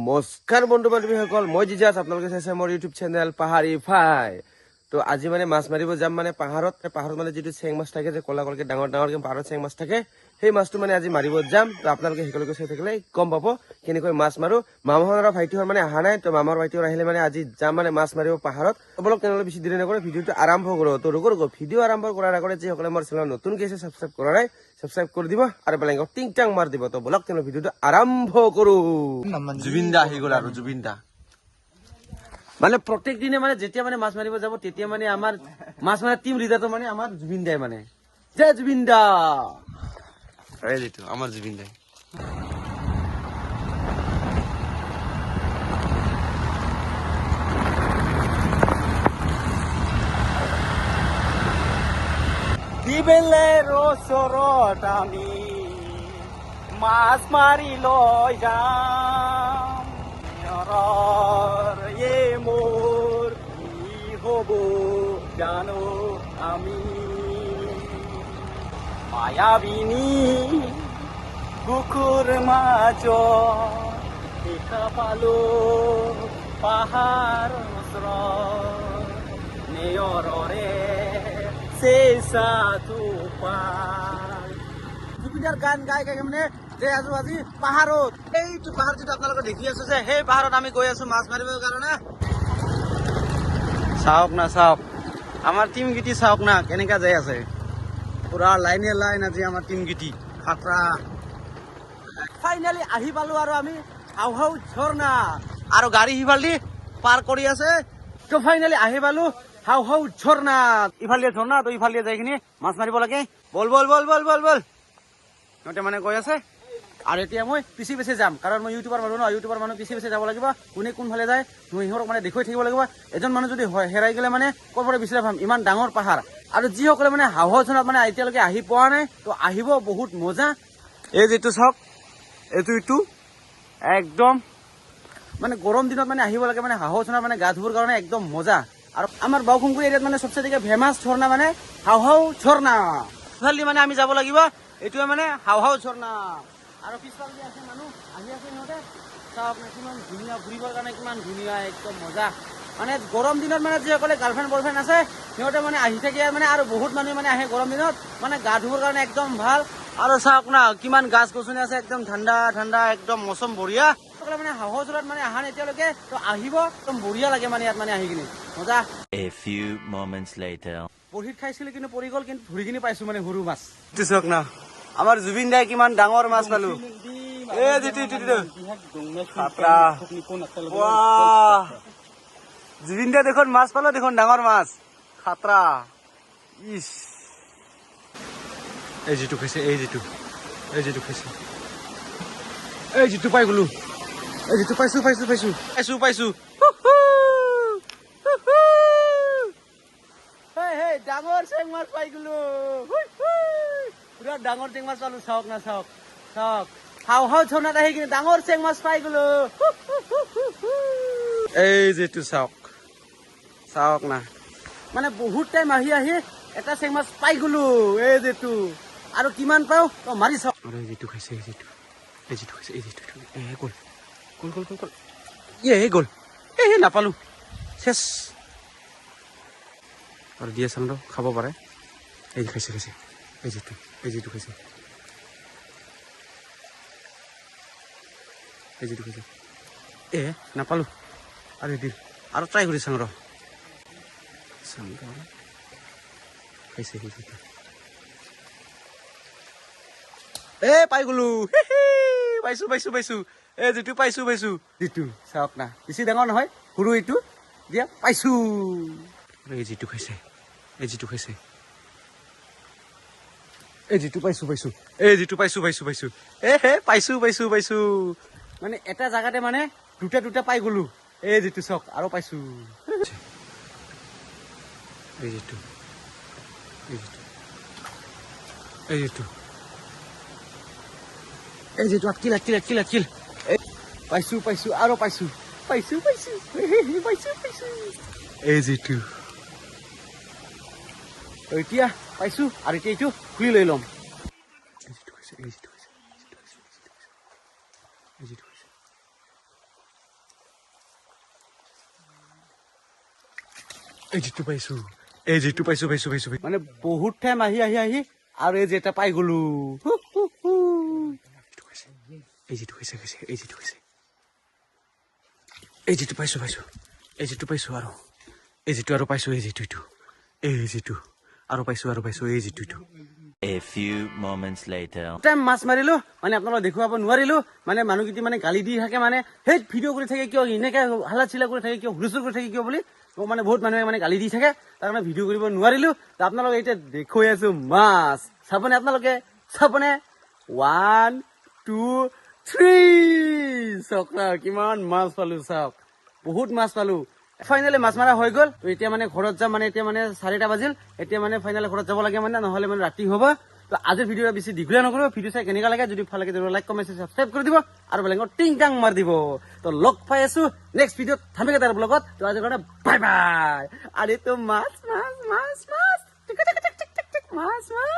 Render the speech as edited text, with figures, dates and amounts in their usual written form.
নমস্কাৰ বন্ধু বান্ধৱীসকল, মই জিজাছ। আপোনালোকে চাইছে মোৰ ইউটিউব চেনেল পাহাৰী ফাই। তো আজি মানে মাছ মাৰিব যাম মানে পাহাৰত মানে যিটো চেং মাছ থাকে যে কলা কলকে ডাঙৰ ডাঙৰকে পাহাৰত চেং মাছ থাকে, সেই মাছটো মানে আজি মাৰিব যাম। তো আপোনালোকে সেইকলৈকে চাই থাকিলে গম পাব কেনেকৈ মাছ মাৰো। মামাহঁতৰ ভাইটিহঁত মানে অহা নাই, তো মামাৰ ভাইটিহঁত আহিলে মানে আজি যাম মানে মাছ মাৰিব পাহাৰত। আপোনালোক তেনেহ'লে বেছি দেৰি নকৰে ভিডিঅ'টো আৰম্ভ কৰোঁ। তো ৰুকো ভিডিঅ' আৰম্ভ কৰাৰ আগতে যিসকলে মোৰ চেনেল নতুনকৈ আছে ছাবস্ক্ৰাইব কৰা নাই, ছাবস্ক্ৰাইব কৰি দিব আৰু বেলেগক টিং টাং মাৰ দিব। তো বলক তেনেহ'লে ভিডিঅ'টো আৰম্ভ কৰোঁ। জুবিন দা আহি গ'ল আৰু জুবিন দা মানে প্ৰত্যেক দিনে মানে যেতিয়া মানে মাছ মাৰিব যাব তেতিয়া মানে আমাৰ মাছ মাৰা টিম লিডাৰটো মানে আমাৰ জুবিন দাই মানে জয় জুবিন দা এইটো আমাৰ জুবিন দাই। দিবেলেৰ ওচৰত আমি মাছ মাৰি লৈ যাম, মোৰ কি হ'ব জানো আমি, মায়াবিনী বুকুৰ মাজত দেখা পালো পাহাৰ নেয়ৰৰে চেঁচাটো পাই। জুবিনৰ গান গাই গাই মানে যে আজি পাহাৰত, এইটো পাহাৰ যিটো আপোনালোকে দেখি আছো যে সেই পাহাৰত আমি গৈ আছো মাছ মাৰিবৰ কাৰণে। চাওক না চাওক আমাৰ টিম গিটি, চাওক না কেনেকা যাই আছে পুৰা লাইনে লাইন। আজি আমাৰ টিম গিটি খাতৰা। ফাইনেলি আহি পালো আৰু আমি হাউ হাউ ঝৰ্ণা, আৰু গাড়ী সিফালে পাৰ কৰি আছে। তো ফাইনেলি আহি পালো হাউ হাউ ঝৰ্ণা। ইফালে ঝৰ্ণা, তো ইফালে যাই কিনি মাছ মাৰিব লাগে। বল বল বল বল বল বল সিহঁতে মানে কৈ আছে। আৰু এতিয়া মই পিছে পিছে যাম, কাৰণ মই ইউটিউবাৰ মানুহ ন, ইউটিউবাৰ মানুহ পিছে পিছে যাব লাগিব। কোনে কোনফালে যায় মই সিহঁতক মানে দেখুৱাই থাকিব লাগিব। এজন মানুহ যদি হেৰাই গ'লে মানে ক'ৰ পৰা বিচাৰি পাম ইমান ডাঙৰ পাহাৰ। আৰু যিসকলে মানে হাউ হাউ ঝৰ্ণাত মানে এতিয়ালৈকে আহি পোৱা নাই, তো আহিব, বহুত মজা। এই যিটো চাওক এইটো একদম মানে গৰম দিনত মানে আহিব লাগে, মানে হাউ হাউ ঝৰ্ণা মানে গা ধুবৰ কাৰণে একদম মজা। আৰু আমাৰ বাউখুংগুৰি এৰিয়াত মানে চবচে ফেমাছ ঝৰ্ণা মানে হাউ হাউ ঝৰ্ণা। ইফালে মানে আমি যাব লাগিব, এইটোৱে মানে হাউ হাউ ঝৰ্ণা। আৰু পিছফালে যে আছে মানুহ আহি আছে, সিহঁতে চাওক না কিমান ধুনীয়া, ঘূৰিবৰ কাৰণে কিমান ধুনীয়া, একদম মজা। মানে গৰম দিনত মানে যিসকলে গাৰ্লফ্ৰেণ্ড বয়ফ্ৰেণ্ড আছে সিহঁতে মানে আহি থাকে, মানে আৰু বহুত মানুহ মানে আহে গৰম দিনত মানে গা ধুবৰ কাৰণে একদম ভাল। আৰু চাওক না কিমান গাছ গছনি আছে, একদম ঠাণ্ডা ঠাণ্ডা, একদম মৌচম বঢ়িয়া। মানে হাউ হাউ ঝৰ্ণাত মানে অহা নাই এতিয়ালৈকে, তো আহিব, একদম বঢ়িয়া লাগে মানে ইয়াত মানে আহি কিনি মজা। A few moments later. বৰশীত খাইছিলো কিন্তু পৰি গ'ল, কিন্তু ধৰি কিনি পাইছো মানে সৰু মাছ। চাওক না আমাৰ জুবিন দাই কিমান ডাঙৰ মাছ পালো। জুবিন দাই দেখোন মাছ পালো, দেখোন ডাঙৰ মাছ খাতৰা। ইস এই যিটো খাইছে, এই যিটো খাইছে, এই যিটো পাই গলো, এই যিটো পাইছো পাইছো পাইছো পাইছো পাইছো ডাঙৰ চেং মাছ পাই গলো, পুৰা ডাঙৰ চেং মাছ পালো। চাওক না চাওক চাওক, হাউ হাউ ঝৰ্ণাত আহি কিনে ডাঙৰ চেং মাছ পাই গলো। এই যিটো চাওক চাওক না, মানে বহুত টাইম আহি আহি এটা চেং মাছ পাই গলো। এই যিটো আৰু কিমান পাও তো মাৰি চাওক। আৰু এই যিটো খাইছে, এই যিটো খাইছে, এই যিটো গ'ল গ'ল গ'ল গ'ল গ'ল, গ'ল নাপালো, চেছ। আৰু দিয়ে চাম খাব পাৰে। এই খাইছে খাইছে, এই যিটো খাইছে, এই যিটো খাইছে, নাপালো। আৰু এদিন আৰু ট্ৰাই কৰি চাম খাইছে যিটো, পাই গলো, পাইছো পাইছো পাইছো, এই যিটো পাইছো পাইছো, যিটো চাওক না বেছি ডাঙৰ নহয়, সৰু এইটো দিয়া পাইছো। এই যিটো খাইছে, এই যিটো খাইছে, এই যিটো পাইছো পাইছো, এই যিটো পাইছো পাইছো পাইছো, পাইছো পাইছো পাইছো। মানে এটা জাগাতে মানে দুটা দুটা পাই গলো। এই যিটো চাওক আৰু পাইছো, এই যিটো আটকিল আটকিল আটকিল আটকিল, পাইছো পাইছো আৰু পাইছো পাইছো পাইছো পাইছো পাইছো, এই যিটো এতিয়া পাইছো। আৰু এতিয়া এইটো খুলি লৈ ল'ম। এই যিটো পাইছো মানে বহুত টাইম আহি আৰু এই যে এটা পাই গলো এই যিটো পাইছো আৰু এই যিটো পাইছো এই যিটো A few moments later. Time মাছ মাৰিলো মানে আপোনালোকক দেখুৱাব নোৱাৰিলো মানে মানুহকেইটি মানে গালি দি থাকে মানে সেই ভিডিঅ' কৰি থাকে কিয় এনেকে হাল্লা চিল্লা কৰি থাকে কিয় হুলস্থুল কৰি থাকে কিয় বুলি মোক মানে বহুত মানুহে মানে গালি দি থাকে তাৰ কাৰণে ভিডিঅ' কৰিব নোৱাৰিলো আপোনালোকে এতিয়া দেখুৱাই আছো মাছ চাবনে আপোনালোকে 1 2 3 চাওক না কিমান মাছ পালো চাওক বহুত মাছ পালো ফাইনেলি মাছ মাৰা হৈ গ'ল এতিয়া মানে ঘৰত যাম মানে এতিয়া মানে 4টা বাজিল এতিয়া মানে ফাইনেলি ঘৰত যাব লাগে মানে নহ'লে মানে ৰাতি হ'ব তো আজিৰ ভিডিঅ'টা বেছি দীঘলীয়া নকৰিব ভিডিঅ' চাই কেনেকুৱা লাগে যদি ভাল লাগে তেতিয়া লাইক কমেণ্ট সাবস্ক্ৰাইব কৰি দিব আৰু বেলেগৰ টিং টাং মাৰি দিব তো লগ পাই আছো নেক্সট ভিডিঅ'ত থামিকে তাৰ ব্লগত তো আজিৰ কাৰণে বাই বাই আৰু তো মাছ মাছ মাছ মাছ মাছ মাছ